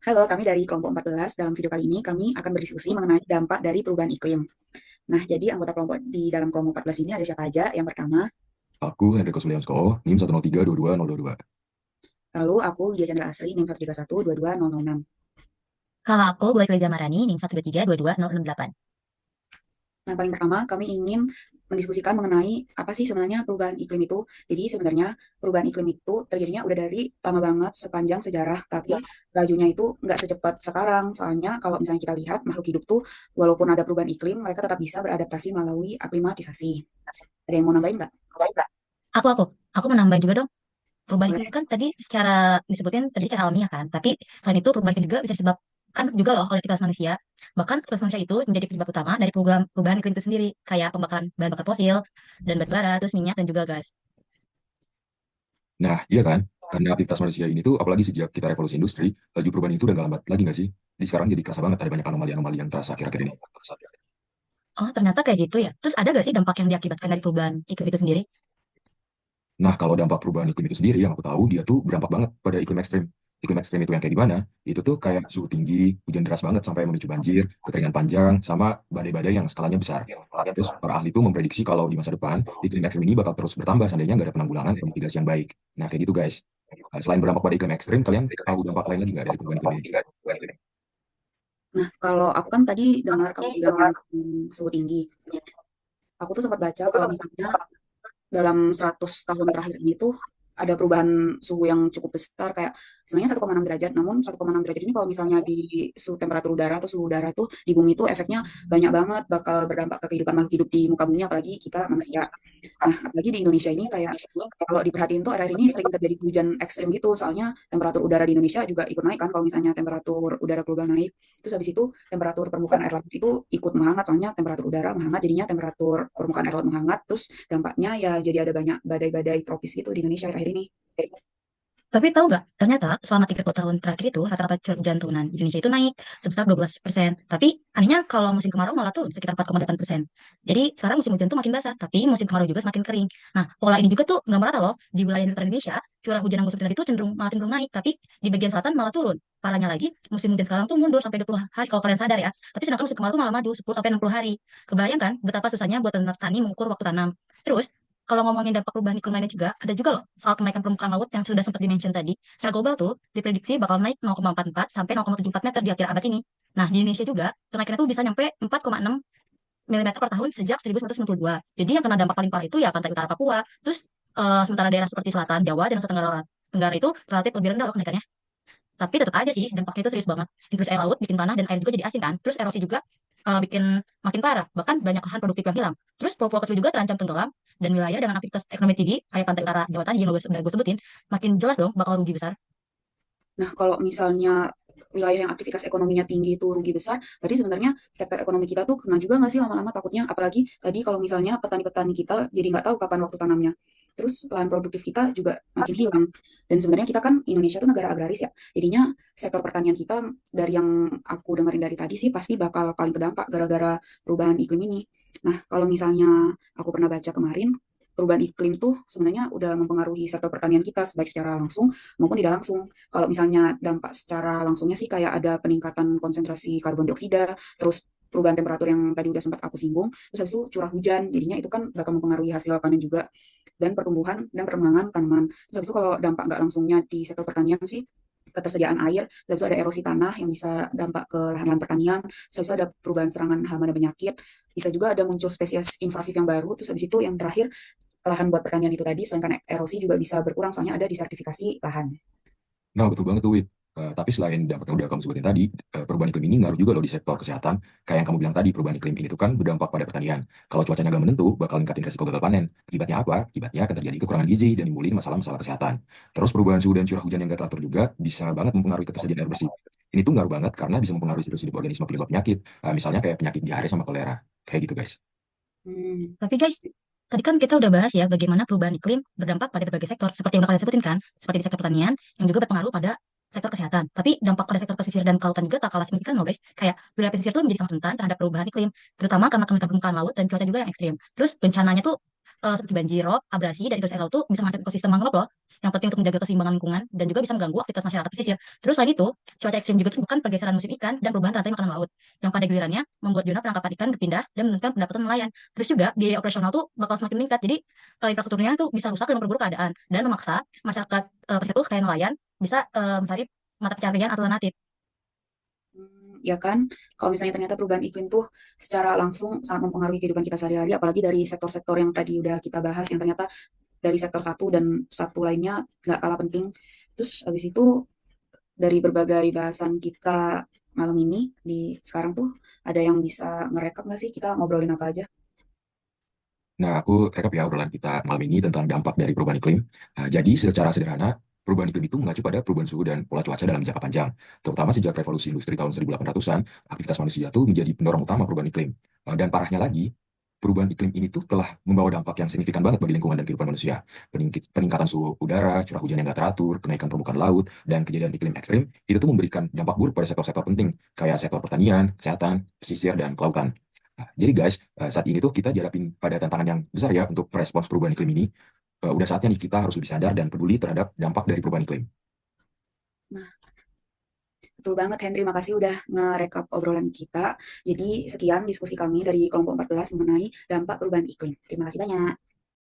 Halo, kami dari kelompok 14. Dalam video kali ini kami akan berdiskusi mengenai dampak dari perubahan iklim. Nah, jadi anggota kelompok di dalam kelompok 14 ini ada siapa aja? Yang pertama, Aku Henryko Suliansko, NIM 103222022. lalu aku Widya Chandra Asri, NIM 131222006. Kalau aku, gue Lydia Marani, NIM 123 22068. Nah, paling pertama kami ingin mendiskusikan mengenai apa sih sebenarnya perubahan iklim itu. Jadi sebenarnya perubahan iklim itu terjadinya udah dari lama banget sepanjang sejarah, tapi lajunya itu nggak secepat sekarang. Soalnya kalau misalnya kita lihat makhluk hidup tuh, walaupun ada perubahan iklim, mereka tetap bisa beradaptasi melalui aklimatisasi. Ada yang mau nambahin nggak? Aku menambah juga dong. Perubahan Boleh. iklim kan tadi secara disebutin tadi secara alamiah kan, tapi selain itu perubahan iklim juga bisa disebabkan juga loh oleh aktivitas manusia. Bahkan aktivitas manusia itu menjadi penyebab utama dari perubahan iklim itu sendiri, kayak pembakaran bahan bakar fosil dan batu bara, terus minyak dan juga gas. Nah, iya kan? Karena aktivitas manusia ini tuh, apalagi sejak kita revolusi industri, laju perubahan itu udah nggak lambat lagi nggak sih? Di sekarang jadi kerasa banget ada banyak anomali-anomali yang terasa akhir-akhir ini. Oh, ternyata kayak gitu ya. Terus ada gak sih dampak yang diakibatkan dari perubahan iklim itu sendiri? Nah, kalau dampak perubahan iklim itu sendiri, yang aku tahu dia tuh berdampak banget pada iklim ekstrim. Iklim ekstrim itu yang kayak gimana? Itu tuh kayak suhu tinggi, hujan deras banget sampai memicu banjir, kekeringan panjang, sama badai-badai yang skalanya besar. Terus para ahli itu memprediksi kalau di masa depan, iklim ekstrim ini bakal terus bertambah seandainya nggak ada penanggulangan atau mitigasi yang baik. Nah, kayak gitu guys. Nah, selain berdampak pada iklim ekstrim, kalian tahu dampak lain lagi nggak dari perubahan iklim ini? Nah, kalau aku kan tadi dengar kamu bilang yang suhu tinggi. Aku tuh sempat baca kalau misalnya dalam 100 tahun terakhir ini tuh ada perubahan suhu yang cukup besar kayak sebenarnya 1,6 derajat, namun 1,6 derajat ini kalau misalnya di suhu temperatur udara atau suhu udara tuh di bumi itu efeknya banyak banget, bakal berdampak ke kehidupan makhluk hidup di muka bumi apalagi kita manusia. Nah, apalagi di Indonesia ini kayak kalau diperhatiin tuh akhir-akhir ini sering terjadi hujan ekstrim gitu, soalnya temperatur udara di Indonesia juga ikut naik kan kalau misalnya temperatur udara global naik. Terus habis itu temperatur permukaan air laut itu ikut menghangat, soalnya temperatur udara menghangat jadinya temperatur permukaan air laut menghangat, terus dampaknya ya jadi ada banyak badai-badai tropis gitu di Indonesia akhir-akhir ini. Tapi tahu nggak, ternyata selama 30 tahun terakhir itu rata-rata curah hujan tahunan di Indonesia itu naik sebesar 12%. Tapi anehnya kalau musim kemarau malah turun sekitar 4,8%. Jadi sekarang musim hujan tuh makin basah, tapi musim kemarau juga semakin kering. Nah, pola ini juga tuh nggak merata loh. Di wilayah utara Indonesia, curah hujan yang musim tadi itu cenderung naik, tapi di bagian selatan malah turun. Parahnya lagi, musim hujan sekarang tuh mundur sampai 20 hari kalau kalian sadar ya. Tapi sedangkan musim kemarau tuh malah maju 10 sampai 60 hari. Kebayang kan betapa susahnya buat petani mengukur waktu tanam. Terus kalau ngomongin dampak perubahan iklim lainnya juga, ada juga loh soal kenaikan permukaan laut yang sudah sempat dimention tadi. Secara global tuh diprediksi bakal naik 0,44 sampai 0,74 meter di akhir abad ini. Nah, di Indonesia juga kenaikannya tuh bisa nyampe 4,6 milimeter per tahun sejak 1992. Jadi yang kena dampak paling parah itu ya pantai utara Papua. Terus sementara daerah seperti selatan Jawa dan Nusa Tenggara Tenggara itu relatif lebih rendah loh kenaikannya. Tapi tetap aja sih dampaknya itu serius banget. Inklusi air laut bikin tanah dan air juga jadi asin kan. Terus erosi juga bikin makin parah. Bahkan banyak lahan produktif yang hilang. Terus pulau-pulau kecil juga terancam tenggelam dan wilayah dengan aktivitas ekonomi tinggi kayak pantai utara Jawa tadi yang gue sebutin makin jelas dong bakal rugi besar. Nah, kalau misalnya wilayah yang aktivitas ekonominya tinggi itu rugi besar, berarti sebenarnya sektor ekonomi kita tuh kena juga nggak sih lama-lama takutnya? Apalagi tadi kalau misalnya petani-petani kita jadi nggak tahu kapan waktu tanamnya. Terus lahan produktif kita juga makin hilang. Dan sebenarnya kita kan Indonesia tuh negara agraris ya. Jadinya sektor pertanian kita dari yang aku dengerin dari tadi sih pasti bakal paling terdampak gara-gara perubahan iklim ini. Nah, kalau misalnya aku pernah baca kemarin, perubahan iklim tuh sebenarnya udah mempengaruhi sektor pertanian kita baik secara langsung maupun tidak langsung. Kalau misalnya dampak secara langsungnya sih kayak ada peningkatan konsentrasi karbon dioksida, terus perubahan temperatur yang tadi udah sempat aku singgung, terus habis itu curah hujan, jadinya itu kan bakal mempengaruhi hasil panen juga, dan pertumbuhan dan perkembangan tanaman. Terus habis itu kalau dampak nggak langsungnya di sektor pertanian sih, ketersediaan air, terus habis itu ada erosi tanah yang bisa dampak ke lahan-lahan pertanian, terus habis itu ada perubahan serangan hama dan penyakit, bisa juga ada muncul spesies invasif yang baru, terus habis itu yang terakhir lahan buat pertanian itu tadi, selain karena erosi juga bisa berkurang soalnya ada disertifikasi lahan. Nah, betul banget tuh, Wid. Tapi selain dampak yang udah kamu sebutin tadi, perubahan iklim ini ngaruh juga loh di sektor kesehatan. Kayak yang kamu bilang tadi, perubahan iklim ini tuh kan berdampak pada pertanian. Kalau cuacanya nggak menentu, bakal ningkatin resiko gagal panen. Akibatnya apa? Akibatnya akan terjadi kekurangan gizi dan nimbulin masalah-masalah kesehatan. Terus perubahan suhu dan curah hujan yang nggak teratur juga bisa banget mempengaruhi ketersediaan air bersih. Ini tuh ngaruh banget karena bisa mempengaruhi siklus hidup organisme penyebab penyakit. Misalnya kayak penyakit diare sama kolera. Kayak gitu, guys. Hmm. Tapi guys, tadi kan kita udah bahas ya bagaimana perubahan iklim berdampak pada berbagai sektor, seperti yang udah kalian sebutin kan, seperti di sektor pertanian yang juga berpengaruh pada sektor kesehatan. Tapi dampak pada sektor pesisir dan kelautan juga tak kalah signifikan loh guys. Kayak wilayah pesisir tuh menjadi sangat rentan terhadap perubahan iklim, terutama karena kenaikan permukaan laut dan cuaca juga yang ekstrim. Terus bencananya tuh seperti banjir rob, abrasi, dan intrusi air laut tuh bisa mengancam ekosistem mangrove loh. Yang penting untuk menjaga keseimbangan lingkungan dan juga bisa mengganggu aktivitas masyarakat pesisir. Terus selain itu, cuaca ekstrim juga tuh bukan pergeseran musim ikan dan perubahan rantai makanan laut, yang pada gilirannya membuat zona penangkapan ikan berpindah dan menurunkan pendapatan nelayan. Terus juga biaya operasional tuh bakal semakin meningkat. Jadi infrastrukturnya tuh bisa rusak dan memperburuk keadaan dan memaksa masyarakat pesisir tuh kayak nelayan bisa mencari mata pencarian alternatif. Ya kan, kalau misalnya ternyata perubahan iklim tuh secara langsung sangat mempengaruhi kehidupan kita sehari-hari, apalagi dari sektor-sektor yang tadi udah kita bahas, yang ternyata dari sektor satu dan satu lainnya nggak kalah penting. Terus habis itu dari berbagai bahasan kita malam ini di sekarang tuh ada yang bisa ngerekap nggak sih kita ngobrolin apa aja? Nah, aku rekap ya obrolan kita malam ini tentang dampak dari perubahan iklim. Jadi secara sederhana, perubahan iklim itu mengacu pada perubahan suhu dan pola cuaca dalam jangka panjang. Terutama sejak revolusi industri tahun 1800-an, aktivitas manusia itu menjadi pendorong utama perubahan iklim. Dan parahnya lagi, perubahan iklim ini tuh telah membawa dampak yang signifikan banget bagi lingkungan dan kehidupan manusia. Peningkatan suhu udara, curah hujan yang nggak teratur, kenaikan permukaan laut, dan kejadian iklim ekstrim, itu tuh memberikan dampak buruk pada sektor-sektor penting, kayak sektor pertanian, kesehatan, pesisir, dan kelautan. Nah, jadi guys, saat ini tuh kita dihadapin pada tantangan yang besar ya untuk merespons perubahan iklim ini. Udah saatnya nih kita harus lebih sadar dan peduli terhadap dampak dari perubahan iklim. Nah, betul banget Henry, makasih udah ngerekap obrolan kita. Jadi sekian diskusi kami dari kelompok 14 mengenai dampak perubahan iklim. Terima kasih banyak.